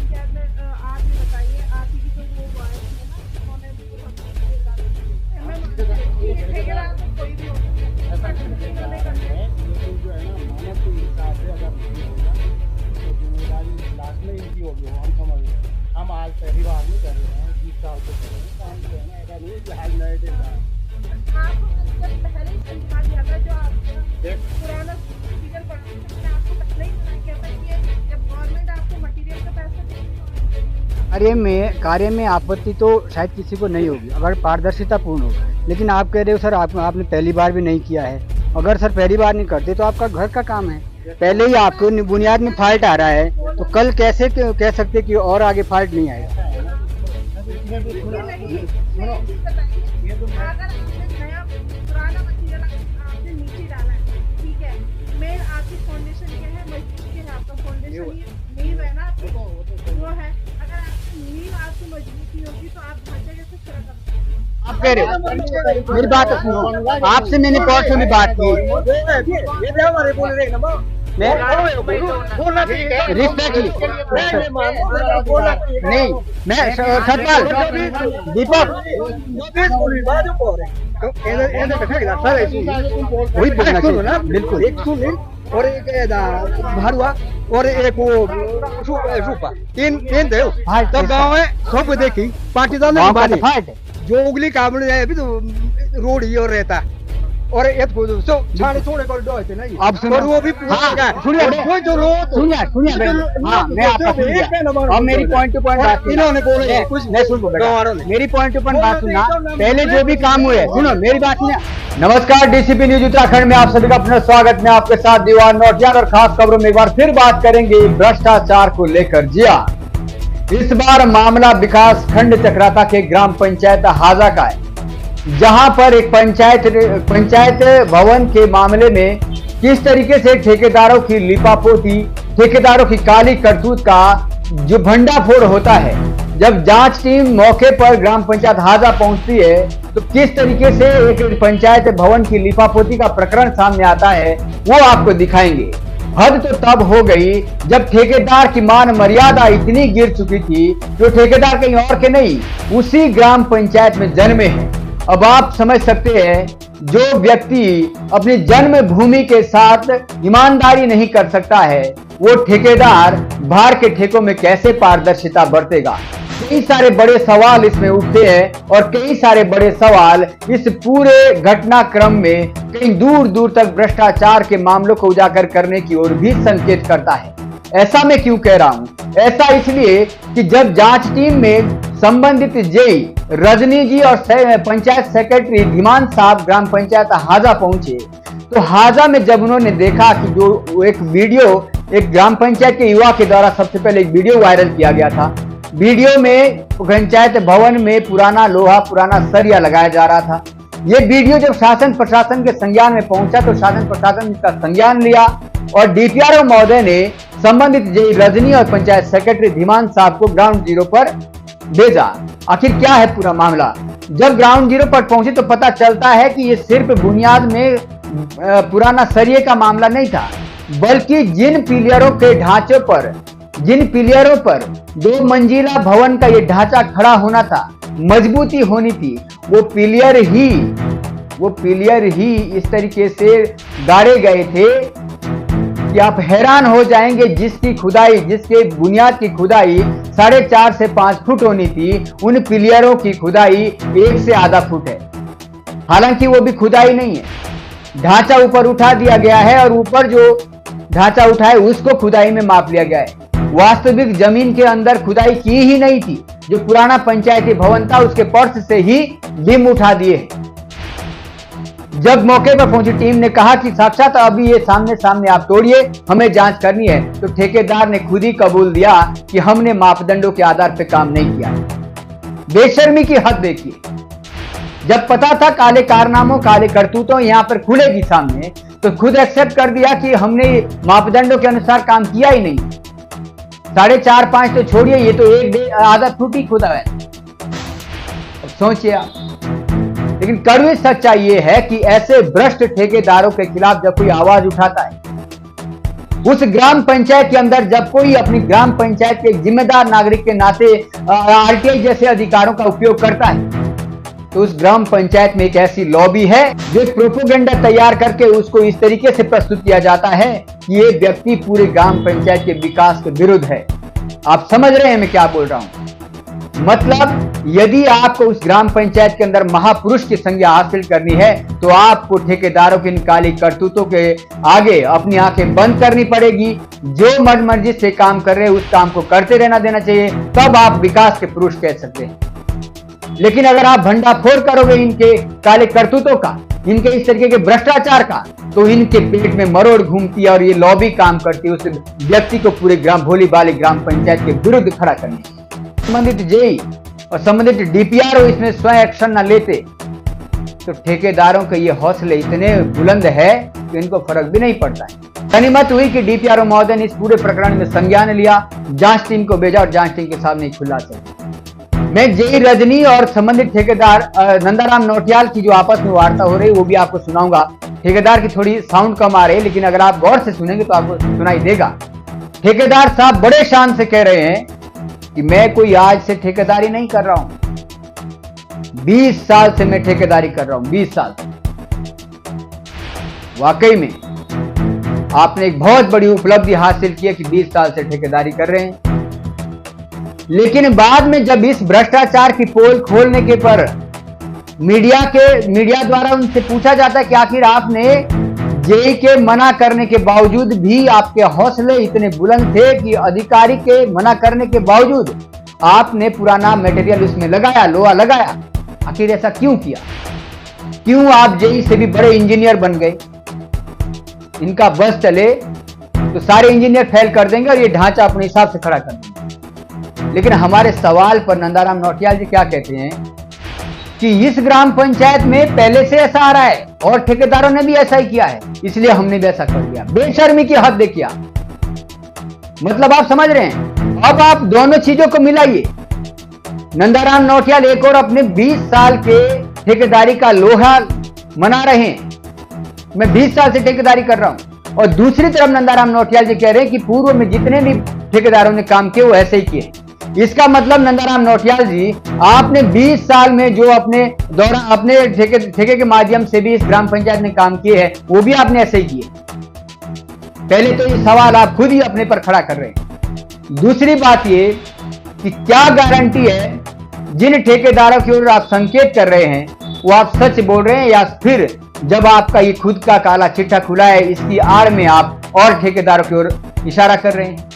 पंचायत में आप ही बताइए, आप ही की तो वो आए थे ना, उन्होंने ठेकेदार तो कोई भी हो सकता है, उन्होंने करना है। लेकिन जो है ना मानव के हिसाब से अगर नहीं होगा तो जिम्मेदारी लास्ट में इनकी होगी, हम समझ रहे हैं। हम आज पहली बार नहीं कर रहे हैं, 20 साल से कर रहे हैं, काम जो है ना ऐसा नहीं है कि हाल नए दिन का आपको जब पहले ही समझा दिया था, जो आपका पुराना प्रोसीजर पड़ा था, मैंने आपको पहले ही मना किया था कि जब गवर्नमेंट आपको मटेरियल का पैसा देगी, कार्य में आपत्ति तो शायद किसी को नहीं होगी अगर पारदर्शिता पूर्ण हो। लेकिन आप कह रहे हो सर आपने पहली बार भी नहीं किया है। अगर सर पहली बार नहीं करते तो आपका घर का काम है, पहले ही आपको बुनियाद में फॉल्ट आ रहा है, तो कल कैसे कह सकते कि और आगे फॉल्ट नहीं आएगा। अगर आपने नया पुराना मटेरियल आपने नीचे डाला है, ठीक है, मेन आपकी फाउंडेशन ये है, मजबूत है आपका फाउंडेशन, ये नींव है ना आपकी, वो है। अगर आपकी नींव आपकी मजबूती होगी तो आप ढांचा कैसे खड़ा कर सकते हैं? आप कह रहे हो, मेरी बात सुनो, आपसे मैंने परसों में बात की, रिस्पेक्टली नहीं, मैं सतपाल दीपक वही बोलना चाहिए बिल्कुल। एक सुनील और एक बाहर हुआ और एक वो रूपा, तीन थे। तब गाँव में सब देखी पाटीदार ने फाइट जो उगली काबड़ है अभी तो रोड ही और रहता और एक छाड़े छोड़े कर दो थे नहीं। अब सुनो, और वो भी सुनिए कोई जो लो सुनिए हाँ मैं आपका सुन लिया। अब मेरी पॉइंट टू पॉइंट बात इन्होंने बोले कुछ मैं सुन मेरी पॉइंट टू पॉइंट बात सुनना, पहले जो भी काम हुए सुनो मेरी बात सुनिए। नमस्कार, डीसीपी न्यूज उत्तराखंड में आप सभी का अपना स्वागत। मैं आपके साथ दीवान नौटियाल और खास खबरों में एक बार फिर बात करेंगे भ्रष्टाचार को लेकर। जी हाँ, इस बार मामला विकास खंड चक्राता के ग्राम पंचायत हाजा का है, जहां पर एक पंचायत भवन के मामले में किस तरीके से ठेकेदारों की लिपापोती, ठेकेदारों की काली करतूत का जो भंडाफोड़ होता है। जब जांच टीम मौके पर ग्राम पंचायत हाजा पहुंचती है तो किस तरीके से एक पंचायत भवन की लिपापोती का प्रकरण सामने आता है वो आपको दिखाएंगे। हद तो तब हो गई जब ठेकेदार की मान मर्यादा इतनी गिर चुकी थी, जो ठेकेदार कहीं और के नहीं उसी ग्राम पंचायत में जन्मे हैं। अब आप समझ सकते हैं, जो व्यक्ति अपनी जन्मभूमि के साथ ईमानदारी नहीं कर सकता है, वो ठेकेदार बाहर के ठेकों में कैसे पारदर्शिता बरतेगा। कई सारे बड़े सवाल इसमें उठते हैं और कई सारे बड़े सवाल इस पूरे घटनाक्रम में कहीं दूर दूर तक भ्रष्टाचार के मामलों को उजागर करने की ओर भी संकेत करता है। ऐसा मैं क्यों कह रहा हूं? ऐसा इसलिए कि जब जांच टीम में संबंधित जेई रजनी जी और पंचायत सेक्रेटरी धीमान साहब ग्राम पंचायत हाजा पहुंचे, तो हाजा में जब उन्होंने देखा कि जो एक वीडियो एक ग्राम पंचायत के युवा के द्वारा सबसे पहले एक वीडियो वायरल किया गया था, वीडियो में पंचायत भवन में पुराना लोहा, पुराना सरिया लगाया जा रहा था। ये वीडियो जब शासन प्रशासन के संज्ञान में पहुंचा तो शासन प्रशासन इसका संज्ञान लिया और डीपीआरओ महोदय ने संबंधित जेई रजनी और पंचायत सेक्रेटरी धीमान साहब को ग्राउंड जीरो पर भेजा। आखिर क्या है पूरा मामला? जब ग्राउंड जीरो पर पहुंचे तो पता चलता है कि ये सिर्फ बुनियाद में पुराना सरिये का मामला नहीं था, बल्कि जिन पिलियरों पर 2 मंजिला भवन का ये ढांचा खड़ा होना था, मजबूती होनी थी, वो पिलियर ही इस तरीके से गाड़े गए थे कि आप हैरान हो जाएंगे। जिसके बुनियाद की खुदाई 4.5 से 5 फुट होनी थी, उन पिलियरों की खुदाई 1 से आधा फुट है। हालांकि वो भी खुदाई नहीं है, ढांचा ऊपर उठा दिया गया है और ऊपर जो ढांचा उठा है उसको खुदाई में माप लिया गया है। वास्तविक जमीन के अंदर खुदाई की ही नहीं थी। जो पुराना पंचायती भवन था उसके फर्श से ही बीम उठा दिए। जब मौके पर पहुंची टीम ने कहा कि साक्षात अभी ये सामने आप तोड़िए, हमें जांच करनी है, तो ठेकेदार ने खुद ही कबूल दिया कि हमने मापदंडों के आधार पर काम नहीं किया। बेशर्मी की हद देखिए। जब पता था काले कारनामों, काले करतूतों यहाँ पर खुलेगी सामने, तो खुद एक्सेप्ट कर दिया कि हमने मापदंडों के अनुसार काम किया ही नहीं। 4.5-5 तो छोड़िए, ये तो 1 आधा फुट ही खुदा है। सोचिए आप। लेकिन कड़वी सच्चाई ये है कि ऐसे भ्रष्ट ठेकेदारों के खिलाफ जब कोई आवाज उठाता है, उस ग्राम पंचायत के अंदर जब कोई अपनी ग्राम पंचायत के जिम्मेदार नागरिक के नाते आरटीआई जैसे अधिकारों का उपयोग करता है, तो उस ग्राम पंचायत में एक ऐसी लॉबी है जो प्रोपोगेंडा तैयार करके उसको इस तरीके से प्रस्तुत किया जाता है कि ये व्यक्ति पूरे ग्राम पंचायत के विकास के विरुद्ध है। आप समझ रहे हैं मैं क्या बोल रहा हूं? मतलब यदि आपको उस ग्राम पंचायत के अंदर महापुरुष की संज्ञा हासिल करनी है तो आपको ठेकेदारों की इन काली करतूतों के आगे अपनी आंखें बंद करनी पड़ेगी। जो मन मर्जी से काम कर रहे हैं उस काम को करते रहना देना चाहिए, तब आप विकास के पुरुष कह सकते हैं। लेकिन अगर आप भंडाफोड़ करोगे इनके काले करतूतों का, इनके इस तरीके के भ्रष्टाचार का, तो इनके पेट में मरोड़ घूमती है और ये लॉबी काम करती है उस व्यक्ति को पूरे भोली बाली ग्राम पंचायत के विरुद्ध खड़ा करने। संबंधित जेई और संबंधित डीपीआरओ इसमें स्वयं एक्शन न लेते तो ठेकेदारों के ये हौसले इतने बुलंद है कि इनको फर्क भी नहीं पड़ता है। गनीमत हुई कि डीपीआरओ महोदय ने इस पूरे प्रकरण में संज्ञान लिया, जांच टीम को भेजा और जांच टीम के सामने खुलासा। मैं जेई रजनी और संबंधित ठेकेदार नंदाराम नौटियाल की जो आपस में वार्ता हो रही है वो भी आपको सुनाऊंगा। ठेकेदार की थोड़ी साउंड कम आ रही है, लेकिन अगर आप गौर से सुनेंगे तो आपको सुनाई देगा। ठेकेदार साहब बड़े शान से कह रहे हैं कि मैं कोई आज से ठेकेदारी नहीं कर रहा हूं, 20 साल से मैं ठेकेदारी कर रहा हूं, 20 साल। वाकई में आपने एक बहुत बड़ी उपलब्धि हासिल की है कि 20 साल से ठेकेदारी कर रहे हैं। लेकिन बाद में जब इस भ्रष्टाचार की पोल खोलने के पर मीडिया द्वारा उनसे पूछा जाता है कि आखिर आपने जेई के मना करने के बावजूद भी आपके हौसले इतने बुलंद थे कि अधिकारी के मना करने के बावजूद आपने पुराना मटेरियल उसमें लगाया, लोहा लगाया। आखिर ऐसा क्यों किया? क्यों आप जेई से भी बड़े इंजीनियर बन गए? इनका बस चले तो सारे इंजीनियर फेल कर देंगे और ये ढांचा अपने हिसाब से खड़ा कर देंगे। लेकिन हमारे सवाल पर नंदाराम नौटियाल जी क्या कहते हैं कि इस ग्राम पंचायत में पहले से ऐसा आ रहा है और ठेकेदारों ने भी ऐसा ही किया है, इसलिए हमने भी ऐसा कर दिया। बेशर्मी की हद देखिए। मतलब आप समझ रहे हैं? अब आप दोनों चीजों को मिलाइए। नंदाराम नौटियाल एक और अपने 20 साल के ठेकेदारी का लोहा मना रहे हैं, मैं 20 साल से ठेकेदारी कर रहा हूं, और दूसरी तरफ नंदाराम नौटियाल जी कह रहे हैं कि पूर्व में जितने भी ठेकेदारों ने काम किए वो ऐसे ही किए। इसका मतलब नंदाराम नौटियाल जी, आपने 20 साल में जो अपने ठेके के माध्यम से भी इस ग्राम पंचायत में काम किए हैं वो भी आपने ऐसे ही किए। पहले तो ये सवाल आप खुद ही अपने पर खड़ा कर रहे हैं। दूसरी बात ये कि क्या गारंटी है जिन ठेकेदारों की ओर आप संकेत कर रहे हैं वो आप सच बोल रहे हैं, या फिर जब आपका ये खुद का काला चिट्ठा खुला है इसकी आड़ में आप और ठेकेदारों की ओर इशारा कर रहे हैं?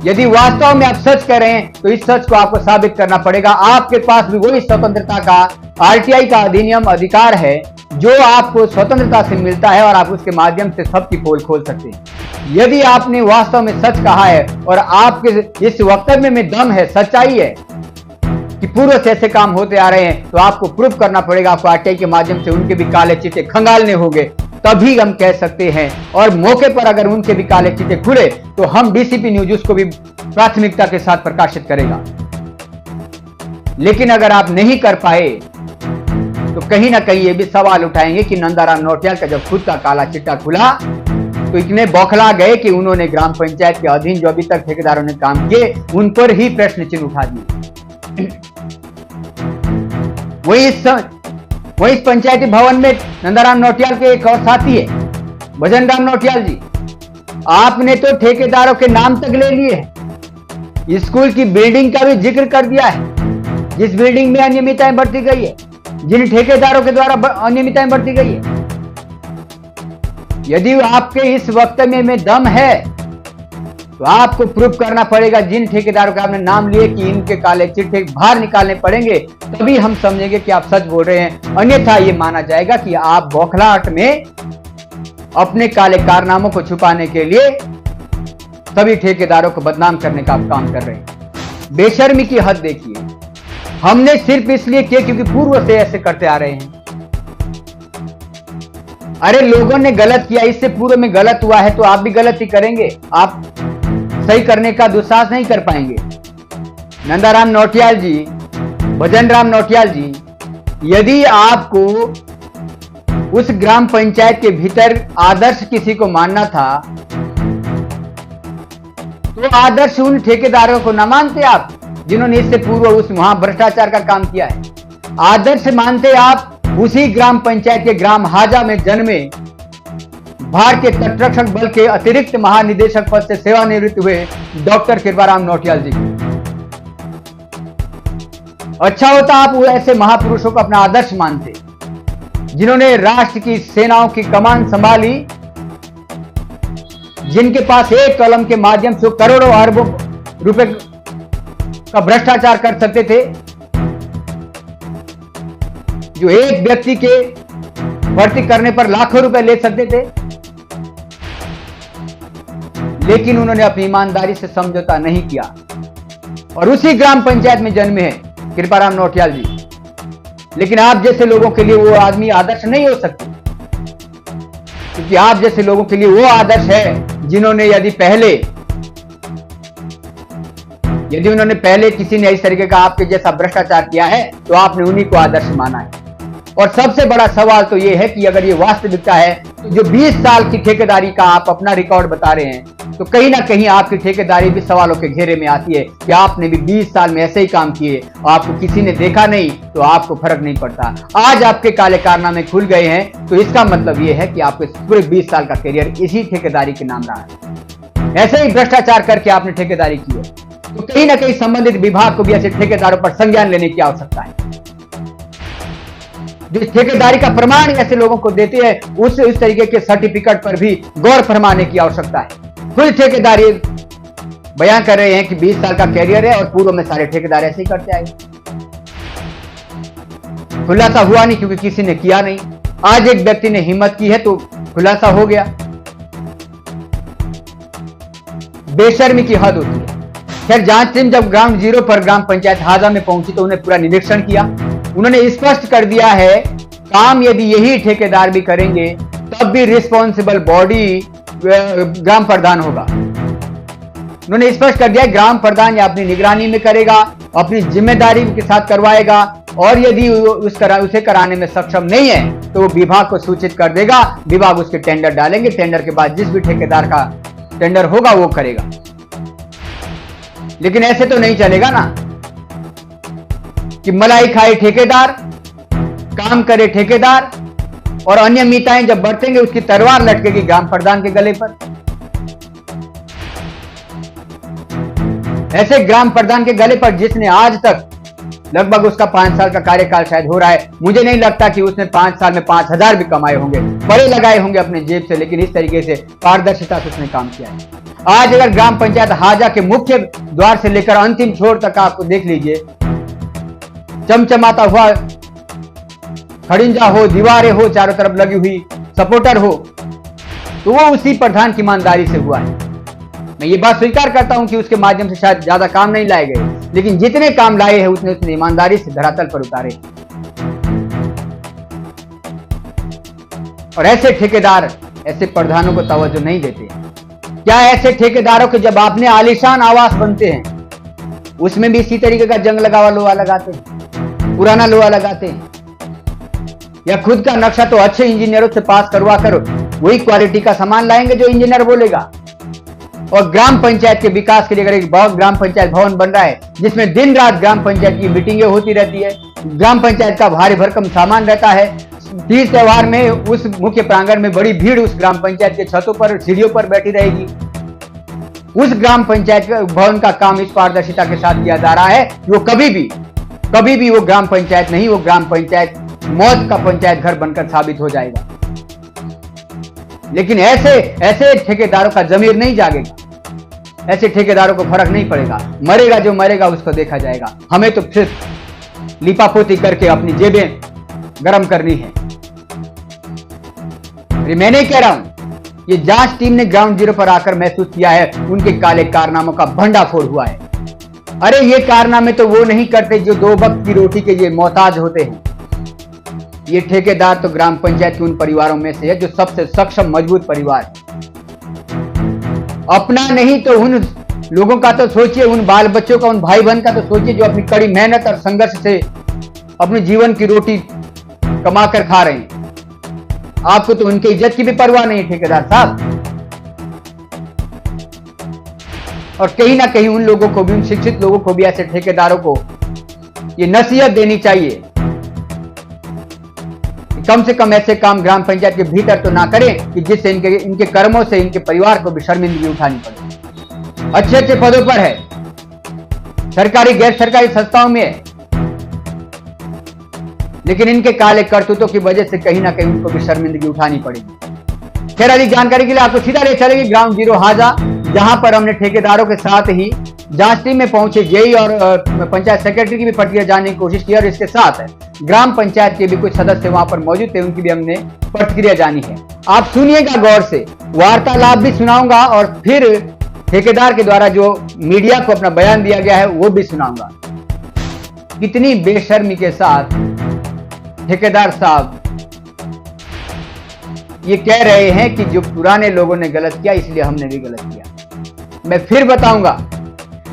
यदि वास्तव में आप सच कह रहे हैं तो इस सच को आपको साबित करना पड़ेगा। आपके पास भी वही स्वतंत्रता का आरटीआई का अधिनियम अधिकार है जो आपको स्वतंत्रता से मिलता है और आप उसके माध्यम से सबकी पोल खोल सकते हैं। यदि आपने वास्तव में सच कहा है और आपके इस वक्तव्य में दम है, सच्चाई है कि पूर्व से ऐसे काम होते आ रहे हैं, तो आपको प्रूफ करना पड़ेगा। आपको आरटीआई के माध्यम से उनके भी काले चिट्ठे खंगालने होंगे, तभी हम कह सकते हैं। और मौके पर अगर उनके भी काले चिट्ठे खुले तो हम डीसीपी न्यूज उसको भी प्राथमिकता के साथ प्रकाशित करेगा। लेकिन अगर आप नहीं कर पाए तो कहीं ना कहीं ये भी सवाल उठाएंगे कि नंदाराम नौटियाल का जब खुद का काला चिट्ठा खुला तो इतने बौखला गए कि उन्होंने ग्राम पंचायत के अधीन जो अभी तक ठेकेदारों ने काम किए उन पर ही प्रश्न चिन्ह उठा दिए। वही इस पंचायती भवन में नंदाराम नौटियाल के एक और साथी है, भजन राम नौटियाल जी। आपने तो ठेकेदारों के नाम तक ले लिए हैं, स्कूल की बिल्डिंग का भी जिक्र कर दिया है, जिस बिल्डिंग में अनियमितताएं बरती गई है, जिन ठेकेदारों के द्वारा अनियमितताएं बरती गई है। यदि आपके इस वक्तव्य में दम है तो आपको प्रूफ करना पड़ेगा जिन ठेकेदारों का आपने नाम लिए कि इनके काले चिट्ठे बाहर निकालने पड़ेंगे, तभी हम समझेंगे कि आप सच बोल रहे हैं। अन्यथा ये माना जाएगा कि आप बौखलाहट में अपने काले कारनामों को छुपाने के लिए सभी ठेकेदारों को बदनाम करने का आप काम कर रहे हैं। बेशर्मी की हद देखिए। हमने सिर्फ इसलिए किया क्योंकि पूर्व से ऐसे करते आ रहे हैं। अरे लोगों ने गलत किया, इससे पूर्व में गलत हुआ है तो आप भी गलत ही करेंगे, आप सही करने का दुस्साहस नहीं कर पाएंगे। नंदाराम नौटियाल जी, भजन राम नौटियाल जी, यदि आपको उस ग्राम पंचायत के भीतर आदर्श किसी को मानना था तो आदर्श उन ठेकेदारों को न मानते आप जिन्होंने इससे पूर्व उस वहां भ्रष्टाचार का काम किया है। आदर्श मानते आप उसी ग्राम पंचायत के ग्राम हाजा में जन्मे भारतीय तटरक्षक बल के अतिरिक्त महानिदेशक पद से सेवानिवृत्त हुए डॉक्टर कृपाराम नौटियाल जी। अच्छा होता आप वो ऐसे महापुरुषों को अपना आदर्श मानते जिन्होंने राष्ट्र की सेनाओं की कमान संभाली, जिनके पास एक कलम के माध्यम से करोड़ों अरबों रुपए का भ्रष्टाचार कर सकते थे, जो एक व्यक्ति के भर्ती करने पर लाखों रुपए ले सकते थे, लेकिन उन्होंने अपनी ईमानदारी से समझौता नहीं किया और उसी ग्राम पंचायत में जन्मे हैं कृपाराम नौटियाल जी। लेकिन आप जैसे लोगों के लिए वो आदमी आदर्श नहीं हो सकते, क्योंकि आप जैसे लोगों के लिए वो आदर्श है जिन्होंने यदि उन्होंने पहले किसी ने इस तरीके का आपके जैसा भ्रष्टाचार किया है तो आपने उन्हीं को आदर्श माना है। और सबसे बड़ा सवाल तो यह है कि अगर ये वास्तविकता है तो जो 20 साल की ठेकेदारी का आप अपना रिकॉर्ड बता रहे हैं तो कहीं ना कहीं आपकी ठेकेदारी भी सवालों के घेरे में आती है कि आपने भी 20 साल में ऐसे ही काम किए, आपको किसी ने देखा नहीं तो आपको फर्क नहीं पड़ता। आज आपके काले कारनामे खुल गए हैं तो इसका मतलब यह है कि आपके पूरे 20 साल का करियर इसी ठेकेदारी के नाम रहा है। ऐसे ही भ्रष्टाचार करके आपने ठेकेदारी की है तो कहीं ना कहीं संबंधित विभाग को भी ऐसे ठेकेदारों पर संज्ञान लेने की आवश्यकता है। जो ठेकेदारी का प्रमाण ऐसे लोगों को देते हैं उस तरीके के सर्टिफिकेट पर भी गौर फरमाने की आवश्यकता है। खुद ठेकेदारी बयान कर रहे हैं कि 20 साल का कैरियर है और पूर्व में सारे ठेकेदार ऐसे ही करते आए। खुलासा हुआ नहीं क्योंकि किसी ने किया नहीं। आज एक व्यक्ति ने हिम्मत की है तो खुलासा हो गया। बेशर्मी की हद होती है। खैर, जांच टीम जब ग्राउंड जीरो पर ग्राम पंचायत हाजा में पहुंची तो उन्हें पूरा निरीक्षण किया। उन्होंने स्पष्ट कर दिया है काम यदि यही ठेकेदार भी करेंगे तब भी रिस्पॉन्सिबल बॉडी ग्राम प्रधान होगा। उन्होंने स्पष्ट कर दिया ग्राम प्रधान या अपनी निगरानी में करेगा, अपनी जिम्मेदारी के साथ करवाएगा और यदि उसे कराने में सक्षम नहीं है तो वो विभाग को सूचित कर देगा। विभाग उसके टेंडर डालेंगे, टेंडर के बाद जिस भी ठेकेदार का टेंडर होगा वो करेगा। लेकिन ऐसे तो नहीं चलेगा ना कि मलाई खाए ठेकेदार, काम करे ठेकेदार और अनियमितताएं जब बरतेंगे उसकी तलवार लटकेगी ग्राम प्रधान के गले पर। ऐसे ग्राम प्रधान के गले पर जिसने आज तक लगभग उसका 5 साल का कार्यकाल शायद हो रहा है, मुझे नहीं लगता कि उसने 5 साल में 5,000 भी कमाए होंगे, बड़े लगाए होंगे अपने जेब से, लेकिन इस तरीके से पारदर्शिता से उसने काम किया है। आज अगर ग्राम पंचायत हाजा के मुख्य द्वार से लेकर अंतिम छोर तक आपको देख लीजिए, चमचमाता हुआ खड़िंजा हो, दीवारें हो, चारों तरफ लगी हुई सपोर्टर हो, तो वो उसी प्रधान की ईमानदारी से हुआ है। मैं ये बात स्वीकार करता हूं कि उसके माध्यम से शायद ज्यादा काम नहीं लाए गए, लेकिन जितने काम लाए हैं उसने ईमानदारी से धरातल पर उतारे। और ऐसे ठेकेदार ऐसे प्रधानों को तवज्जो नहीं देते। क्या ऐसे ठेकेदारों के जब आपने आलीशान आवास बनते हैं उसमें भी इसी तरीके का जंग लगा हुआ लोहा लगाते हैं, पुराना लोहा लगाते हैं, या खुद का नक्शा तो अच्छे इंजीनियरों से पास करवा कर वही क्वालिटी का सामान लाएंगे जो इंजीनियर बोलेगा। और ग्राम पंचायत के विकास के लिए अगर एक ग्राम पंचायत भवन बन रहा है जिसमें दिन रात ग्राम पंचायत की मीटिंगें होती रहती है, ग्राम पंचायत का भारी भरकम सामान रहता है, तीज त्योहार में उस मुख्य प्रांगण में बड़ी भीड़ उस ग्राम पंचायत के छतों पर, सीढ़ियों पर बैठी रहेगी, उस ग्राम पंचायत भवन का काम इस पारदर्शिता के साथ किया जा रहा है, वो कभी भी वो ग्राम पंचायत नहीं, वो ग्राम पंचायत मौत का पंचायत घर बनकर साबित हो जाएगा। लेकिन ऐसे ठेकेदारों का जमीर नहीं जागेगा, ऐसे ठेकेदारों को फर्क नहीं पड़ेगा, मरेगा जो मरेगा उसको देखा जाएगा। हमें तो सिर्फ लिपापोती करके अपनी जेबें गरम करनी है। मैं नहीं कह रहा हूं, ये जांच टीम ने ग्राउंड जीरो पर आकर महसूस किया है उनके काले कारनामों का भंडाफोड़ हुआ है। अरे ये कारनामे तो वो नहीं करते जो 2 वक्त की रोटी के ये मोहताज होते हैं। ये ठेकेदार तो ग्राम पंचायत के उन परिवारों में से है जो सबसे सक्षम मजबूत परिवार है। अपना नहीं तो उन लोगों का तो सोचिए, उन बाल बच्चों का, उन भाई बहन का तो सोचिए जो अपनी कड़ी मेहनत और संघर्ष से अपने जीवन की रोटी कमा कर खा रहे हैं। आपको तो उनकी इज्जत की भी परवाह नहीं है ठेकेदार साहब। और कहीं ना कहीं उन लोगों को भी, उन शिक्षित लोगों को भी, ऐसे ठेकेदारों को ये नसीहत देनी चाहिए कि कम से कम ऐसे काम ग्राम पंचायत के भीतर तो ना करें कि जिससे इनके कर्मों से इनके परिवार को भी शर्मिंदगी उठानी पड़े। अच्छे अच्छे पदों पर है, सरकारी गैर सरकारी संस्थाओं में है, लेकिन इनके काले करतूतों की वजह से कहीं ना कहीं उनको भी शर्मिंदगी उठानी पड़ेगी। खैर, अधिक जानकारी के लिए आपको सीधा ले चलेगी ग्राउंड जीरो हाजा, जहां पर हमने ठेकेदारों के साथ ही जांच टीम में पहुंचे जेई और पंचायत सेक्रेटरी की भी प्रतिक्रिया जानने की कोशिश की, और इसके साथ ग्राम पंचायत के भी कुछ सदस्य वहां पर मौजूद थे, उनकी भी हमने प्रतिक्रिया जानी है। आप सुनिएगा गौर से, वार्तालाप भी सुनाऊंगा और फिर ठेकेदार के द्वारा जो मीडिया को अपना बयान दिया गया है वो भी सुनाऊंगा। कितनी बेशर्मी के साथ ठेकेदार साहब ये कह रहे हैं कि जो पुराने लोगों ने गलत किया इसलिए हमने भी गलत किया। मैं फिर बताऊंगा,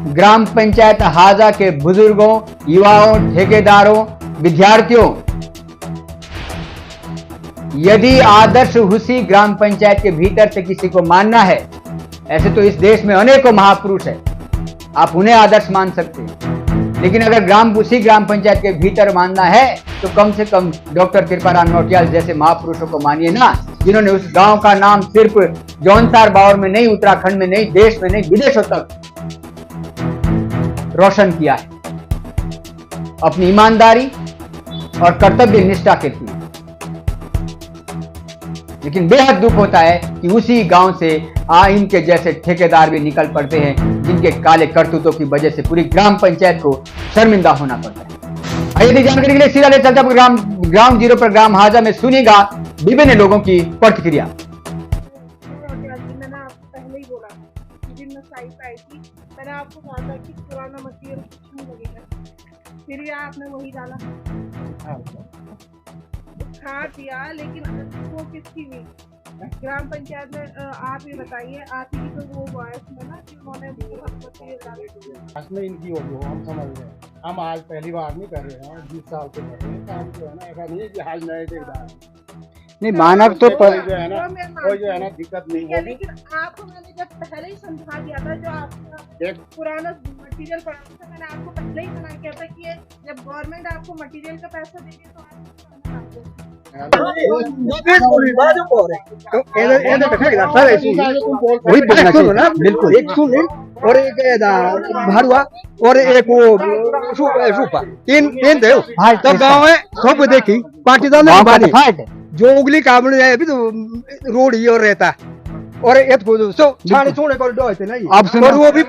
ग्राम पंचायत हाजा के बुजुर्गों, युवाओं, ठेकेदारों, विद्यार्थियों, यदि आदर्श हुसी ग्राम पंचायत के भीतर से किसी को मानना है, ऐसे तो इस देश में अनेकों महापुरुष है, आप उन्हें आदर्श मान सकते हैं, लेकिन अगर उसी ग्राम पंचायत के भीतर मानना है तो कम से कम डॉक्टर कृपाराम नौटियाल जैसे महापुरुषों को मानिए ना, जिन्होंने उस गांव का नाम सिर्फ जौनसार बावर में नहीं, उत्तराखंड में नहीं, देश में नहीं, विदेशों तक रोशन किया है अपनी ईमानदारी और कर्तव्य निष्ठा के लिए। लेकिन बेहद दुख होता है कि उसी गांव से इनके जैसे ठेकेदार भी निकल पड़ते हैं, जिनके काले करतूतों की वजह से पूरी ग्राम पंचायत को शर्मिंदा होना पड़ता है। आइए जानकारी के लिए सीधा ले चलता ग्राउंड जीरो पर ग्राम हाजा में सुनिएगा विभिन्न लोगों की प्रतिक्रिया। मैंने आपको पहले ही बोला, जिन साइट पे आई थी, मैंने आपको कहा था कि पुराना मटेरियल कुछ नहीं लगेगा, फिर भी आपने वही डाला, खाद दिया, लेकिन वो किसकी हुई? ग्राम पंचायत में आप ही बताइए, आप ही तो वो वॉइस में ना कि उन्होंने में इनकी होगी, हम समझ रहे हैं। हम आज पहली बार नहीं कर रहे हैं, 20 साल से कर रहे हैं काम, जो है ना ऐसा नहीं है कि आज नए ठेकेदार नहीं, मानक तो जो है ना कोई जो है ना दिक्कत नहीं होगी। लेकिन आपको मैंने जब पहले ही समझा दिया था, जो आपका पुराना मटेरियल पड़ा था, मैंने आपको पहले ही मना किया था कि जब गवर्नमेंट आपको मटेरियल का पैसा देगी तो बिल्कुल एक और एक भारुआ और एक वो सूपा, तीन थे। तब गाँव में सब देखी पाटीदार जो उगली काबड़ है, अभी तो रोड ही और रहता है, और एक छाने छोड़े कर दो थे नहीं। अब सुनो, वो भी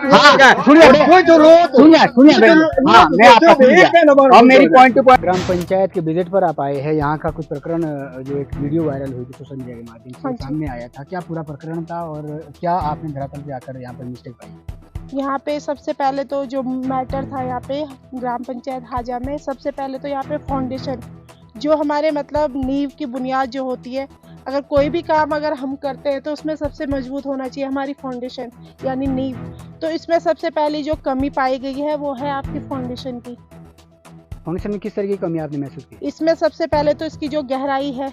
और मेरी पॉइंट टू पॉइंट ग्राम पंचायत के विजिट पर आप आए हैं। यहाँ का कुछ प्रकरण जो एक वीडियो वायरल हुई थी सोशल मीडिया के माध्यम से सामने आया था, क्या पूरा प्रकरण था और क्या आपने धरातल पे आकर यहाँ पर मिस्टेक पाई? यहाँ पे सबसे पहले तो जो मैटर था यहाँ पे ग्राम पंचायत हाजा में, सबसे पहले तो यहाँ पे फाउंडेशन, जो हमारे मतलब नींव की बुनियाद जो होती है, अगर कोई भी काम अगर हम करते हैं तो उसमें सबसे मजबूत होना चाहिए हमारी फाउंडेशन यानी नींव। तो इसमें सबसे पहली जो कमी पाई गई है वो है आपकी फाउंडेशन की। फाउंडेशन में किस तरह की कमी आपने महसूस की? इसमें सबसे पहले तो इसकी जो गहराई है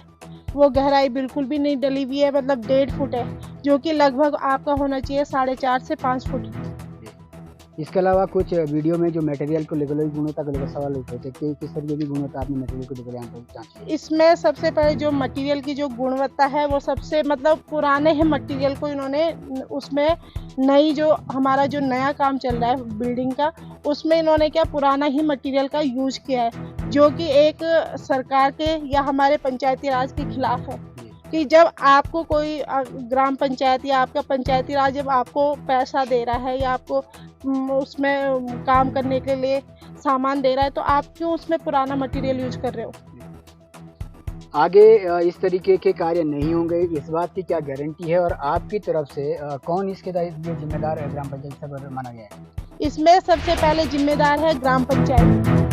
वो गहराई बिल्कुल भी नहीं डली हुई है, मतलब 1.5 फुट है, जो कि लगभग आपका होना चाहिए 4.5 से 5 फुट। इसके अलावा कुछ वीडियो में जो मटेरियल को लेकर गुणवत्ता को लेकर सवाल उठे थे कि किस तरीके की गुणवत्ता आपने मटेरियल को लेकर यहाँ पर जांची? इसमें सबसे पहले जो मटेरियल की जो गुणवत्ता है वो सबसे मतलब पुराने ही मटेरियल को इन्होंने उसमें नई जो हमारा जो नया काम चल रहा है बिल्डिंग का, उसमें इन्होंने क्या पुराना ही मटेरियल का यूज किया है, जो कि एक सरकार के या हमारे पंचायती राज के खिलाफ है। कि जब आपको कोई ग्राम पंचायत या आपका पंचायती राज जब आपको पैसा दे रहा है या आपको उसमें काम करने के लिए सामान दे रहा है, तो आप क्यों उसमें पुराना मटेरियल यूज कर रहे हो? आगे इस तरीके के कार्य नहीं होंगे, इस बात की क्या गारंटी है? और आपकी तरफ से कौन इसके लिए जिम्मेदार है ग्राम पंचायत से माना गया है? इसमें सबसे पहले जिम्मेदार है ग्राम पंचायत,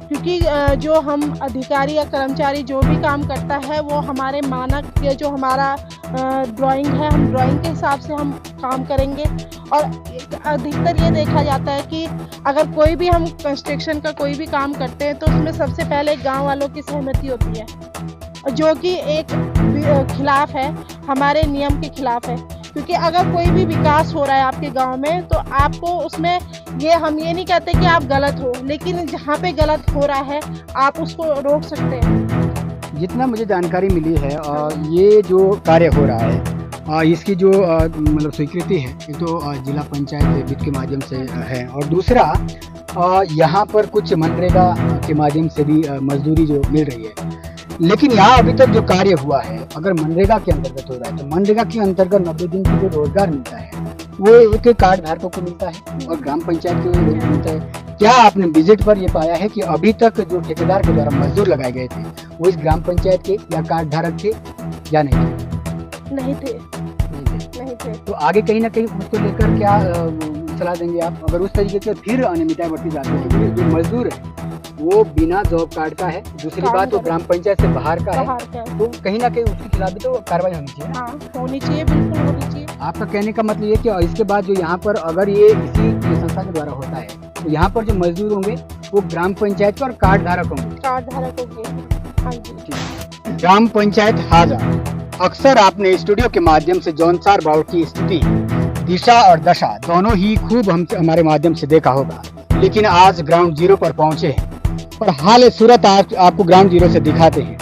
क्योंकि जो हम अधिकारी या कर्मचारी जो भी काम करता है वो हमारे मानक या जो हमारा ड्राइंग है, हम ड्राइंग के हिसाब से हम काम करेंगे। और अधिकतर ये देखा जाता है कि अगर कोई भी हम कंस्ट्रक्शन का कोई भी काम करते हैं तो उसमें सबसे पहले गांव वालों की सहमति होती है। जो कि एक खिलाफ है, हमारे नियम के खिलाफ है। क्योंकि अगर कोई भी विकास हो रहा है आपके गांव में तो आपको उसमें हम ये नहीं कहते कि आप गलत हो, लेकिन जहाँ पे गलत हो रहा है आप उसको रोक सकते हैं। जितना मुझे जानकारी मिली है ये जो कार्य हो रहा है इसकी जो मतलब स्वीकृति है ये तो जिला पंचायत वित्त के माध्यम से है, और दूसरा यहाँ पर कुछ मनरेगा के माध्यम से भी मजदूरी जो मिल रही है। लेकिन यहाँ अभी तक जो कार्य हुआ है अगर मनरेगा के अंतर्गत हो रहा है तो मनरेगा के अंतर्गत 90 दिन की जो रोजगार मिलता है वो एक कार्ड धारकों को मिलता है और ग्राम पंचायत को मिलता है। क्या आपने विजिट पर ये पाया है कि अभी तक जो ठेकेदार के द्वारा मजदूर लगाए गए थे वो इस ग्राम पंचायत के या कार्ड धारक थे या नहीं थे? नहीं थे। तो आगे कहीं ना कहीं उसको लेकर क्या सलाह देंगे आप? अगर उस तरीके से फिर अनियमितताएं बढ़ती जाती है, जो मजदूर है वो बिना जॉब कार्ड का है, दूसरी बात वो ग्राम पंचायत से बाहर का है, तो कहीं ना कहीं उसके खिलाफ भी तो कार्रवाई होनी चाहिए। हाँ, होनी चाहिए, बिल्कुल होनी चाहिए। आपका कहने का मतलब ये कि इसके बाद जो यहाँ पर अगर ये इसी संस्था के द्वारा होता है तो यहाँ पर जो मजदूर होंगे वो ग्राम पंचायत के और कार्ड धारक होंगे। हाँ जी। ग्राम पंचायत हाजा। अक्सर आपने स्टूडियो के माध्यम से जौनसार बाउल की स्थिति, दिशा और दशा दोनों ही खूब हमारे माध्यम से देखा होगा, लेकिन आज ग्राउंड जीरो पर पहुंचे हैं और हाल सूरत आपको ग्राउंड जीरो से दिखाते हैं,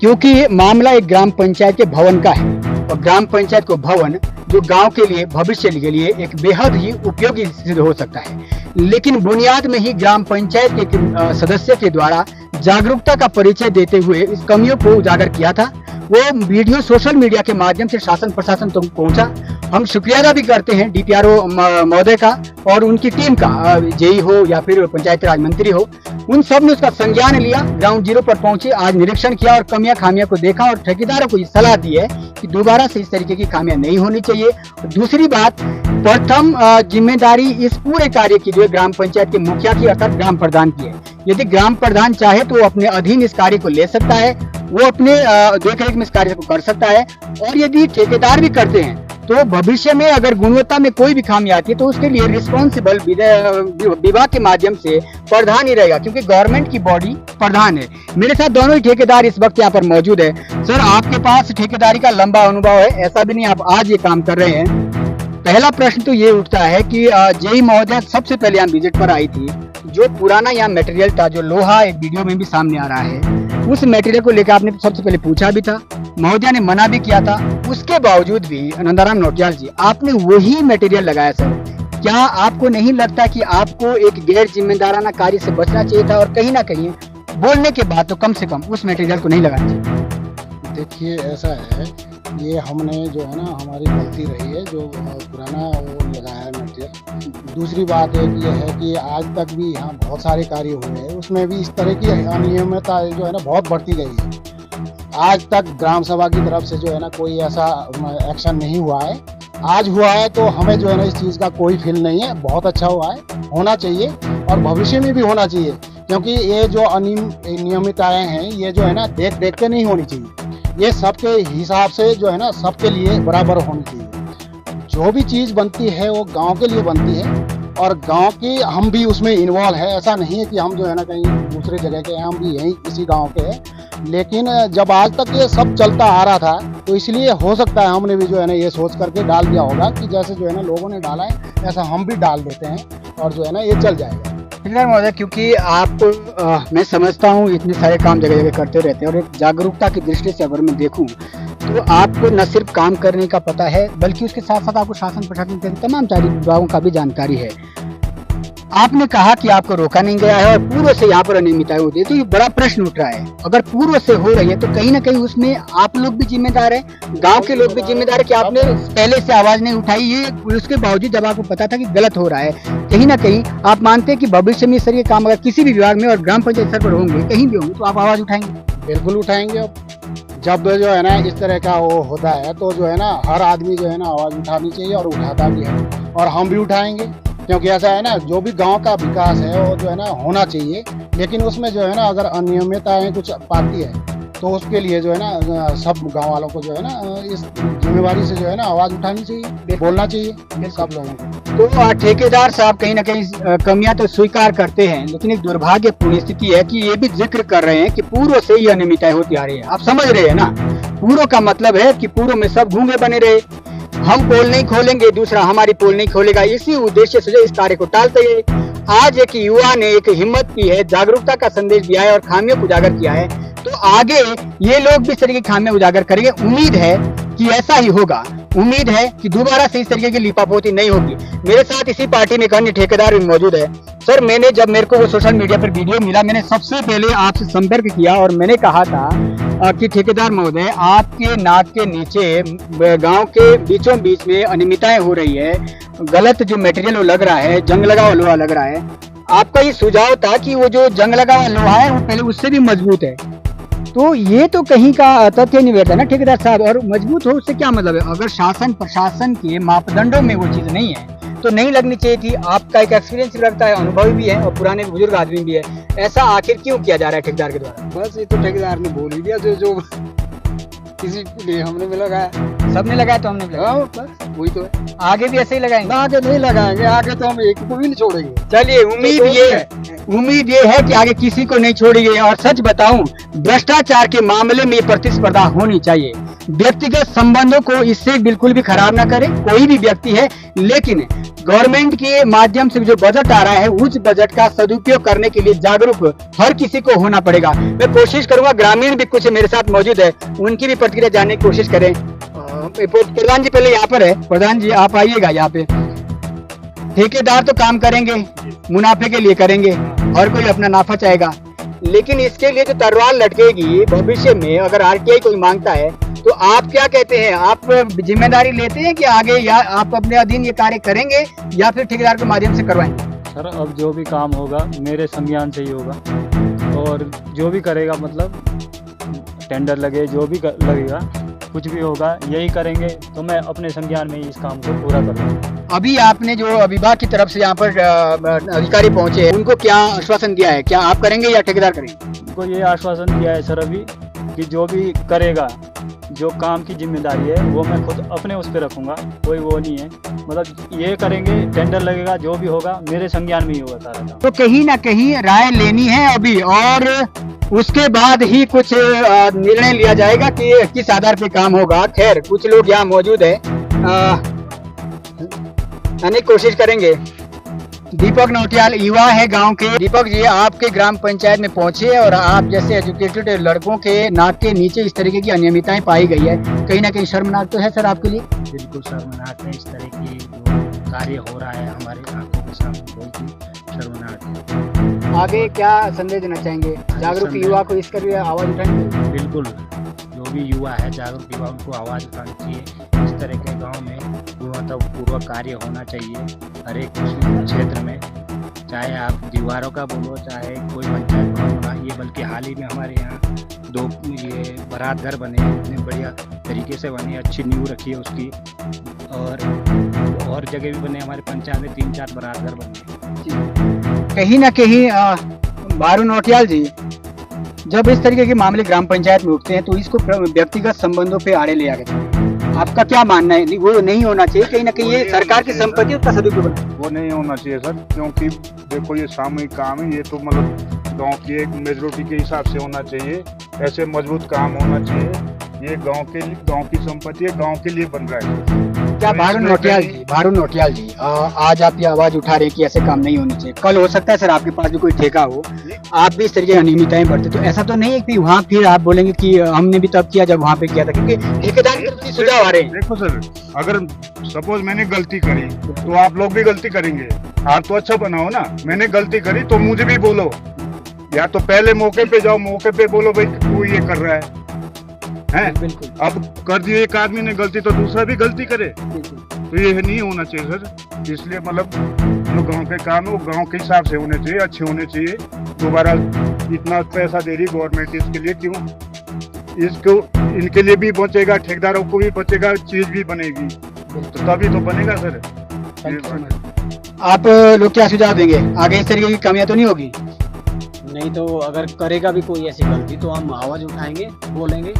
क्योंकि मामला एक ग्राम पंचायत के भवन का है और ग्राम पंचायत को भवन जो गांव के लिए भविष्य के लिए एक बेहद ही उपयोगी सिद्ध हो सकता है। लेकिन बुनियाद में ही ग्राम पंचायत के सदस्य के द्वारा जागरूकता का परिचय देते हुए इस कमियों को उजागर किया था। वो वीडियो सोशल मीडिया के माध्यम से शासन प्रशासन तक पहुंचा। हम शुक्रिया अदा भी करते हैं डीपीआरओ महोदय का और उनकी टीम का, जेई हो या फिर पंचायत राज मंत्री हो, उन सब ने उसका संज्ञान लिया, ग्राउंड जीरो पर पहुंचे, आज निरीक्षण किया और कमियां खामियां को देखा और ठेकेदारों को ये सलाह दी है कि दोबारा से इस तरीके की खामियां नहीं होनी चाहिए। दूसरी बात, प्रथम जिम्मेदारी इस पूरे कार्य की जो है ग्राम पंचायत के मुखिया की अर्थात ग्राम प्रधान की है। यदि ग्राम प्रधान चाहे तो वो अपने अधीन इस कार्य को ले सकता है, वो अपने देखरेख में इस कार्य को कर सकता है, और यदि ठेकेदार भी करते हैं तो भविष्य में अगर गुणवत्ता में कोई भी खामी आती है तो उसके लिए रिस्पॉन्सिबल विभाग के माध्यम से प्रधान ही रहेगा, क्योंकि गवर्नमेंट की बॉडी प्रधान है। मेरे साथ दोनों ही ठेकेदार इस वक्त यहाँ पर मौजूद है। सर, आपके पास ठेकेदारी का लंबा अनुभव है, ऐसा भी नहीं आप आज ये काम कर रहे हैं। पहला प्रश्न तो ये उठता है कि जेई महोदय सबसे पहले यहाँ विजिट पर आई थी, जो पुराना यहाँ मटेरियल था, जो लोहा एक वीडियो में भी सामने आ रहा है, उस मटेरियल को लेकर आपने सबसे पहले पूछा भी था, महोदया ने मना भी किया था। उसके बावजूद भी नंदाराम नौटियाल जी आपने वही मटेरियल लगाया। सर, क्या आपको नहीं लगता कि आपको एक गैर जिम्मेदाराना कार्य से बचना चाहिए था और कहीं ना कहीं बोलने के बाद तो कम से कम उस मटेरियल को नहीं लगाना चाहिए? देखिए, ऐसा है, ये हमने जो है ना हमारी गलती रही है जो पुराना वो लगाया है मटेरियल। दूसरी बात एक ये है कि आज तक भी यहाँ बहुत सारे कार्य हुए हैं, उसमें भी इस तरह की अनियमितता जो है ना बहुत बढ़ती गई है। आज तक ग्राम सभा की तरफ से जो है ना कोई ऐसा एक्शन नहीं हुआ है। आज हुआ है तो हमें जो है ना इस चीज़ का कोई फील नहीं है, बहुत अच्छा हुआ है, होना चाहिए और भविष्य में भी होना चाहिए, क्योंकि ये जो अनियमितताएं हैं ये जो है ना देख देख के नहीं होनी चाहिए, ये सबके हिसाब से जो है ना सबके लिए बराबर होनी चाहिए। जो भी चीज़ बनती है वो गांव के लिए बनती है और गांव की हम भी उसमें इन्वॉल्व है। ऐसा नहीं है कि हम जो है ना कहीं दूसरे जगह के, हम भी यहीं इसी गांव के हैं। लेकिन जब आज तक ये सब चलता आ रहा था तो इसलिए हो सकता है हमने भी जो है ना ये सोच करके डाल दिया होगा कि जैसे जो है ना लोगों ने डाला है ऐसा हम भी डाल देते हैं और जो है ना ये चल जाएगा। ठेकेदार महोदय, क्योंकि आप मैं समझता हूँ इतने सारे काम जगह जगह करते रहते हैं और एक जागरूकता की दृष्टि से अगर मैं देखूँ तो आपको न सिर्फ काम करने का पता है बल्कि उसके साथ साथ आपको शासन प्रशासन के तमाम सारी विभागों का भी जानकारी है। आपने कहा कि आपको रोका नहीं गया है और पूर्व से यहाँ पर अनियमितताएं होती है, तो ये बड़ा प्रश्न उठ रहा है। अगर पूर्व से हो रही है तो कहीं ना कहीं उसमें आप लोग भी जिम्मेदार है, गांव के लोग भी जिम्मेदार है कि आपने पहले से आवाज नहीं उठाई। ये उसके बावजूद जब आपको पता था कि गलत हो रहा है, कहीं ना कहीं आप मानते हैं कि भविष्य में इस तरह के काम अगर किसी भी विभाग में और ग्राम पंचायत स्तर पर होंगे, कहीं भी होंगे, तो आप आवाज उठाएंगे? बिल्कुल उठाएंगे। जब जो है ना इस तरह का वो होता है तो जो है ना हर आदमी जो है ना आवाज उठानी चाहिए और उठाता भी है, और हम भी उठाएंगे, क्योंकि ऐसा है ना जो भी गांव का विकास है वो जो है ना होना चाहिए। लेकिन उसमें जो है ना अगर अनियमितताएं कुछ पाती है तो उसके लिए जो है ना सब गांव वालों को जो है ना इस जिम्मेवारी से जो है ना आवाज उठानी चाहिए, बोलना चाहिए सब लोगों को। तो ठेकेदार साहब कहीं ना कहीं कमियां तो स्वीकार करते हैं, लेकिन एक दुर्भाग्यपूर्ण स्थिति है कि ये भी जिक्र कर रहे हैं कि पूर्व से ही अनियमितताएं होती आ रही है। आप समझ रहे हैं ना, पूर्व का मतलब है कि पूर्व में सब गूंगे बने रहे, हम पोल नहीं खोलेंगे, दूसरा हमारी पोल नहीं खोलेगा, इसी उद्देश्य से इस कार्य को टालते हैं। आज एक युवा ने एक हिम्मत की है, जागरूकता का संदेश दिया है और खामियों को उजागर किया है, तो आगे ये लोग भी इस तरीके की खामियां उजागर करेंगे। उम्मीद है कि ऐसा ही होगा, उम्मीद है कि दोबारा से इस तरीके की लीपापोती नहीं होगी। मेरे साथ इसी पार्टी में एक अन्य ठेकेदार भी मौजूद है। सर, जब मेरे को वो सोशल मीडिया पर वीडियो मिला, मैंने सबसे पहले आपसे संपर्क किया और मैंने कहा था कि ठेकेदार महोदय, आपके नाक के नीचे गांव के बीचों बीच में अनियमितताएं हो रही है, गलत जो मटेरियल वो लग रहा है, जंग लगा हुआ लोहा लग रहा है। आपका ये सुझाव था कि वो जो जंग लगा हुआ लोहा है वो पहले उससे भी मजबूत है, तो ये तो कहीं का तथ्य नहीं बैठता ना ठेकेदार साहब। और मजबूत हो उससे क्या मतलब है? अगर शासन प्रशासन के मापदंडों में वो चीज नहीं है तो नहीं लगनी चाहिए थी। आपका एक एक्सपीरियंस भी लगता है, अनुभवी भी है और पुराने बुजुर्ग आदमी भी है, ऐसा आखिर क्यों किया जा रहा है ठेकेदार के द्वारा? बस ये तो ठेकेदार ने बोल ही दिया, जो किसी के लिए हमने भी लगाया, सबने लगाया तो हमने भी लगाया। बस वही तो है। आगे भी ऐसे ही लगाएंगे? आगे नहीं लगाएंगे, आगे तो हम एक को भी नहीं छोड़ेंगे। चलिए, उम्मीद ये है कि आगे किसी को नहीं छोड़ेंगे। और सच बताऊं, भ्रष्टाचार के मामले में प्रतिस्पर्धा होनी चाहिए। व्यक्तिगत संबंधों को इससे बिल्कुल भी खराब ना करे कोई भी व्यक्ति है, लेकिन गवर्नमेंट के माध्यम से जो बजट आ रहा है उस बजट का सदुपयोग करने के लिए जागरूक हर किसी को होना पड़ेगा। मैं कोशिश करूंगा, ग्रामीण भी कुछ मेरे साथ मौजूद है, उनकी भी प्रतिक्रिया जानने की कोशिश करें। प्रधान जी पहले यहाँ पर है, प्रधान जी आप आइएगा यहाँ पे। ठेकेदार तो काम करेंगे, मुनाफे के लिए करेंगे, हर कोई अपना नाफा चाहेगा, लेकिन इसके लिए जो तलवार लटकेगी भविष्य में, अगर आरटीआई कोई मांगता है तो आप क्या कहते हैं? आप जिम्मेदारी लेते हैं कि आगे या आप अपने अधीन ये कार्य करेंगे या फिर ठेकेदार के माध्यम से करवाएंगे? सर, अब जो भी काम होगा मेरे संज्ञान से ही होगा, और जो भी करेगा मतलब टेंडर लगे, जो भी लगेगा, कुछ भी होगा यही करेंगे, तो मैं अपने संज्ञान में इस काम को पूरा करूँगा। अभी आपने जो विभाग की तरफ से यहाँ पर अधिकारी पहुँचे हैं, उनको क्या आश्वासन दिया है? क्या आप करेंगे या ठेकेदार करेंगे? उनको ये आश्वासन दिया है सर अभी कि जो भी करेगा, जो काम की जिम्मेदारी है वो मैं खुद अपने उस पर रखूँगा, कोई वो नहीं है, मतलब ये करेंगे, टेंडर लगेगा, जो भी होगा मेरे संज्ञान में ही होगा सारा काम। तो कहीं ना कहीं राय लेनी है अभी, और उसके बाद ही कुछ निर्णय लिया जाएगा कि किस आधार पे काम होगा। खैर, कुछ लोग यहाँ मौजूद है, अनेक कोशिश करेंगे। दीपक नौटियाल युवा है गांव के। दीपक जी, आपके ग्राम पंचायत में पहुंचे और आप जैसे एजुकेटेड लड़कों के नाक के नीचे इस तरीके की अनियमितताएं पाई गई है, कहीं ना कहीं शर्मनाक तो है सर आपके लिए? बिल्कुल शर्मनाक है। इस तरह की जो कार्य हो रहा है हमारे आंखों के सामने, बहुत ही शर्मनाक है। आगे क्या संदेश देना चाहेंगे? जागरूक युवा को इसका भी आवाज उठाएंगे? बिल्कुल, जो भी युवा है, जागरूक युवा, उनको आवाज उठानी चाहिए। इस तरह के गांव में गुणवत्तापूर्वक कार्य होना चाहिए हर एक क्षेत्र में, चाहे आप दीवारों का बोलो, चाहे कोई पंचायत भवन बना, ये बल्कि हाल ही में हमारे यहाँ 2 ये बारात घर बने, इतने बढ़िया तरीके से बने, अच्छी नींव रखी है उसकी, और जगह भी बने, हमारे पंचायत में 3-4 बारात घर बने। कहीं ना कहीं बारू नौटियाल जी, जब इस तरीके के मामले ग्राम पंचायत में उठते हैं तो इसको व्यक्तिगत संबंधों पे आड़े ले आते हैं। आपका क्या मानना है? वो नहीं होना चाहिए, कहीं ना कहीं ये सरकार की संपत्ति उसका सदुपयोग? वो नहीं होना चाहिए सर, क्योंकि देखो ये सामूहिक काम है, ये तो मतलब गांव की एक मेजोरिटी के हिसाब से होना चाहिए, ऐसे मजबूत काम होना चाहिए। ये गांव की संपत्ति है, गांव के लिए बन रहा है। क्या बारू नौटियाल जी, आज आप ये आवाज उठा रहे कि ऐसे काम नहीं होने चाहिए, कल हो सकता है सर आपके पास भी कोई ठेका हो, आप भी इस तरीके की अनियमितताएं बरते, तो ऐसा तो नहीं है कि वहाँ फिर आप बोलेंगे कि हमने भी तब किया जब वहाँ पे किया था, क्योंकि ठेकेदार की तरफ से सुझाव आ रहे हैं। देखो सर, अगर सपोज मैंने गलती करी तो आप लोग भी गलती करेंगे, हार तो अच्छा बनाओ ना। मैंने गलती करी तो मुझे भी बोलो, या तो पहले मौके पे जाओ, मौके पे बोलो भाई तू ये कर रहा है। बिल्कुल। अब कर दिए एक आदमी ने गलती तो दूसरा भी गलती करे, तो ये नहीं होना चाहिए सर। इसलिए मतलब जो गांव के काम है वो गांव के हिसाब से होने चाहिए, अच्छे होने चाहिए। दोबारा इतना पैसा दे रही गवर्नमेंट, इसके लिए क्यों? इसको इनके लिए भी बचेगा, ठेकेदारों को भी बचेगा, चीज भी बनेगी, तो तभी तो बनेगा सर। आप लोग क्या सुझाव देंगे? आगे इस तरीके की कमियां तो नहीं होगी? नहीं तो अगर करेगा भी कोई ऐसी गलती तो हम आवाज़ उठाएंगे, बोलेंगे,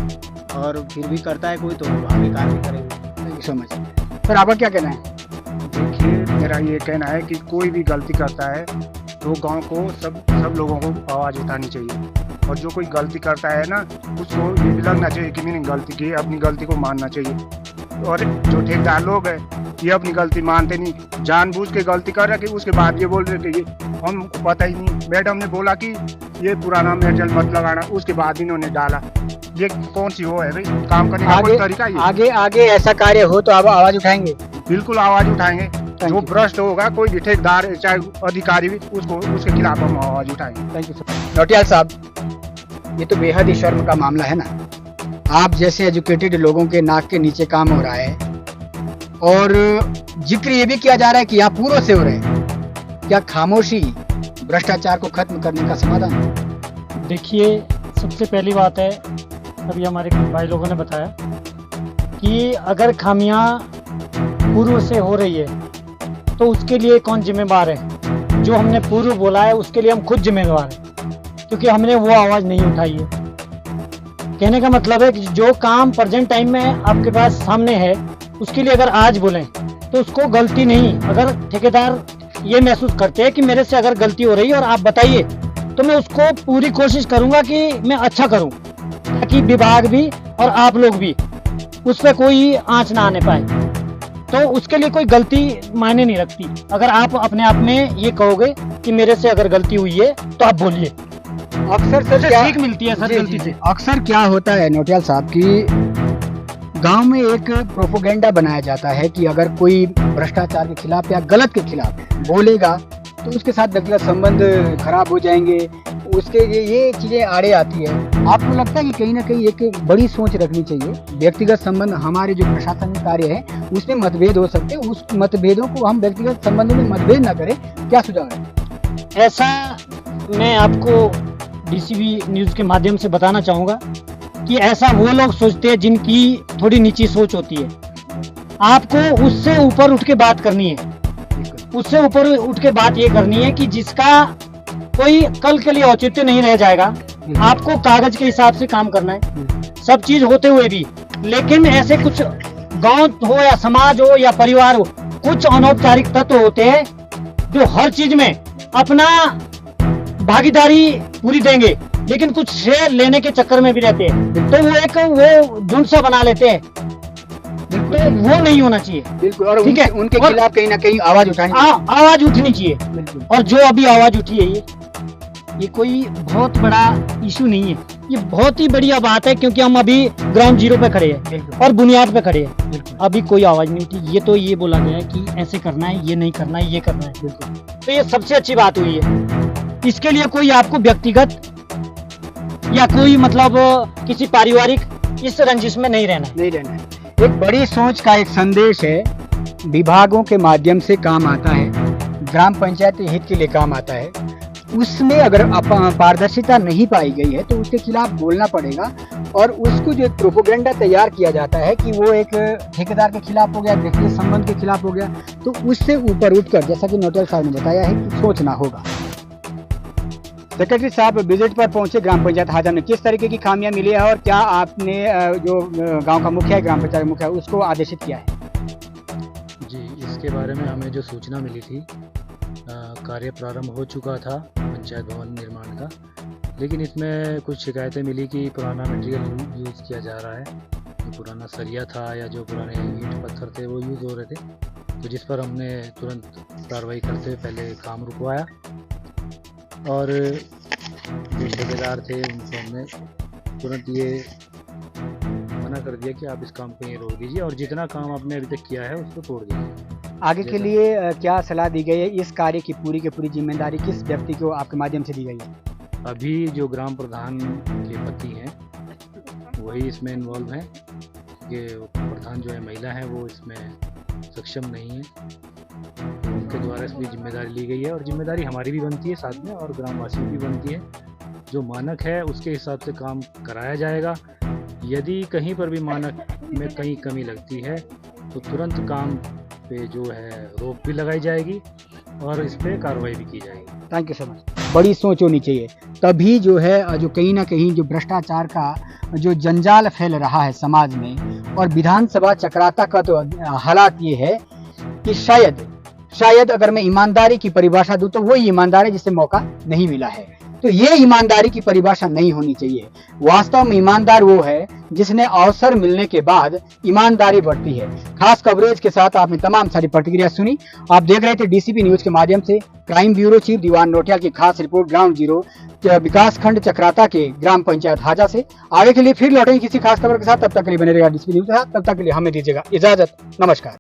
और फिर भी करता है कोई तो आगे कार्रवाई करेंगे। समझ। सर आपका क्या कहना है? देखिए, मेरा ये कहना है कि कोई भी गलती करता है तो गांव को सब लोगों को आवाज़ उठानी चाहिए, और जो कोई गलती करता है ना उसको ये भी लगना चाहिए कि मैंने गलती की, अपनी गलती को मानना चाहिए। और जो ठेकेदार लोग हैं ये अपनी गलती मानते नहीं, जानबूझ के गलती कर रहे कि उसके बाद ये बोल रहे कि हमको पता ही नहीं। मैडम ने बोला कि ये पुराना मेटल मत लगाना, उसके बाद इन्होंने डाला। ये कौन सी वो है भाई, काम करने का कोई तरीका? ये आगे ऐसा कार्य हो तो आप आवाज उठाएंगे? बिल्कुल आवाज उठाएंगे। जो भ्रष्ट होगा कोई भी ठेकेदार चाहे अधिकारी भी, उसके खिलाफ हम आवाज उठाएंगे। Thank you sir. नौटियाल साहब, ये तो बेहद ही शर्म का मामला है ना। आप जैसे एजुकेटेड लोगों के नाक के नीचे काम हो रहा है, और जिक्र ये भी किया जा रहा है कि आप पूर्व से हो रहे हैं। क्या खामोशी भ्रष्टाचार को खत्म करने का समाधान है? देखिए, सबसे पहली बात है, अभी हमारे भाई लोगों ने बताया कि अगर खामियां पूर्व से हो रही है तो उसके लिए कौन जिम्मेदार है? जो हमने पूर्व बोला है उसके लिए हम खुद जिम्मेदार हैं, क्योंकि हमने वो आवाज़ नहीं उठाई है। कहने का मतलब है कि जो काम प्रेजेंट टाइम में आपके पास सामने है उसके लिए अगर आज बोलें तो उसको गलती नहीं। अगर ठेकेदार ये महसूस करते हैं कि मेरे से अगर गलती हो रही है और आप बताइए, तो मैं उसको पूरी कोशिश करूंगा कि मैं अच्छा करूं, ताकि विभाग भी और आप लोग भी उस पर कोई आंच ना आने पाए। तो उसके लिए कोई गलती मायने नहीं रखती। अगर आप अपने आप में ये कहोगे कि मेरे से अगर गलती हुई है तो आप बोलिए। अक्सर सर क्या सीख मिलती है सर गलती से। अक्सर क्या होता है नौटियाल साहब कि गांव में एक प्रोपोगेंडा बनाया जाता है कि अगर कोई भ्रष्टाचार के खिलाफ या गलत के खिलाफ बोलेगा तो उसके साथ व्यक्तिगत संबंध खराब हो जाएंगे, उसके ये चीजें आड़े आती है। आपको लगता है कि कहीं ना कहीं एक बड़ी सोच रखनी चाहिए? व्यक्तिगत संबंध, हमारे जो प्रशासनिक कार्य है उसमें मतभेद हो सकते हैं, उस मतभेदों को हम व्यक्तिगत संबंधों में मतभेद न करें, क्या सुझाव है? ऐसा मैं आपको डीसीबी न्यूज के माध्यम से बताना चाहूँगा कि ऐसा वो लोग सोचते हैं जिनकी थोड़ी नीची सोच होती है। आपको उससे ऊपर उठ के बात करनी है, उससे ऊपर उठ के बात ये करनी है कि जिसका कोई कल के लिए औचित्य नहीं रह जाएगा। आपको कागज के हिसाब से काम करना है, सब चीज होते हुए भी। लेकिन ऐसे कुछ गांव हो या समाज हो या परिवार हो, कुछ अनौपचारिक तत्व होते हैं जो हर चीज में अपना भागीदारी पूरी देंगे, लेकिन कुछ श्रेय लेने के चक्कर में भी रहते हैं। तो वो झुंड सा बना लेते हैं, तो वो नहीं होना चाहिए। बिल्कुल। और ठीक है, उनके खिलाफ कहीं ना कहीं आवाज उठानी, आवाज उठनी चाहिए। और जो अभी आवाज उठी है ये कोई बहुत बड़ा इशू नहीं है, ये बहुत ही बढ़िया बात है, क्योंकि हम अभी ग्राउंड जीरो पे खड़े हैं और बुनियाद पे खड़े हैं। अभी कोई आवाज नहीं उठी। ये तो ये बोला गया है कि ऐसे करना है, ये नहीं करना है, ये करना है। तो ये सबसे अच्छी बात हुई है। इसके लिए कोई आपको व्यक्तिगत या कोई मतलब किसी पारिवारिक इस रंजिश में नहीं रहना है। एक बड़ी सोच का एक संदेश है, विभागों के माध्यम से काम आता है, ग्राम पंचायत हित के लिए काम आता है। उसमें अगर पारदर्शिता नहीं पाई गई है तो उसके खिलाफ बोलना पड़ेगा। और उसको जो एक प्रोपोगेंडा तैयार किया जाता है कि वो एक ठेकेदार के खिलाफ हो गया, व्यक्तिगत संबंध के खिलाफ हो गया, तो उससे ऊपर उठकर, जैसा कि नौटियाल साहब ने बताया है, कि सोचना होगा। सेक्रेटरी साहब विजिट पर पहुंचे ग्राम पंचायत हाजा में, किस तरीके की खामियां मिली है और क्या आपने जो गांव का मुखिया है, ग्राम पंचायत मुखिया, उसको आदेशित किया है? जी, इसके बारे में हमें जो सूचना मिली थी, कार्य प्रारंभ हो चुका था पंचायत भवन निर्माण का, लेकिन इसमें कुछ शिकायतें मिली कि पुराना मटेरियल यूज़ किया जा रहा है। जो पुराना सरिया था या जो पुराने ईंट पत्थर थे वो यूज़ हो रहे थे, तो जिस पर हमने तुरंत कार्रवाई करते हुए पहले काम रुकवाया, और जो ठेकेदार थे उनको हमने तुरंत ये मना कर दिया कि आप इस काम को ये रोक दीजिए, और जितना काम आपने अभी तक किया है उसको तोड़ दीजिए। आगे के लिए क्या सलाह दी गई है? इस कार्य की पूरी जिम्मेदारी किस व्यक्ति को आपके माध्यम से दी गई है? अभी जो ग्राम प्रधान के पति हैं वही इसमें इन्वॉल्व हैं। ये प्रधान जो है महिला है वो इसमें सक्षम नहीं है, तो उनके द्वारा इसमें जिम्मेदारी ली गई है, और जिम्मेदारी हमारी भी बनती है साथ में, और ग्रामवासियों की बनती है। जो मानक है उसके हिसाब से काम कराया जाएगा। यदि कहीं पर भी मानक में कहीं कमी लगती है तो तुरंत काम पे जो है रोक भी लगाई जाएगी और इस पर कार्रवाई भी की जाएगी। Thank you so much. बड़ी सोच होनी चाहिए, तभी जो है जो कहीं ना कहीं जो भ्रष्टाचार का जो जंजाल फैल रहा है समाज में, और विधानसभा चक्राता का तो हालात ये है कि शायद अगर मैं ईमानदारी की परिभाषा दूं तो वही ईमानदारी जिसे मौका नहीं मिला है। तो ये ईमानदारी की परिभाषा नहीं होनी चाहिए। वास्तव में ईमानदार वो है जिसने अवसर मिलने के बाद ईमानदारी बढ़ती है। खास कवरेज के साथ आपने तमाम सारी प्रतिक्रिया सुनी। आप देख रहे थे डीसीपी न्यूज के माध्यम से क्राइम ब्यूरो चीफ दीवान नौटियाल की खास रिपोर्ट ग्राउंड जीरो विकास खंड चक्राता के ग्राम पंचायत हाजा से। आगे के लिए फिर लौटेंगे किसी खास खबर के साथ, तब तक के लिए बने रहेगा डीसीपी न्यूज के साथ। तब तक के लिए हमें दीजिएगा इजाजत। नमस्कार।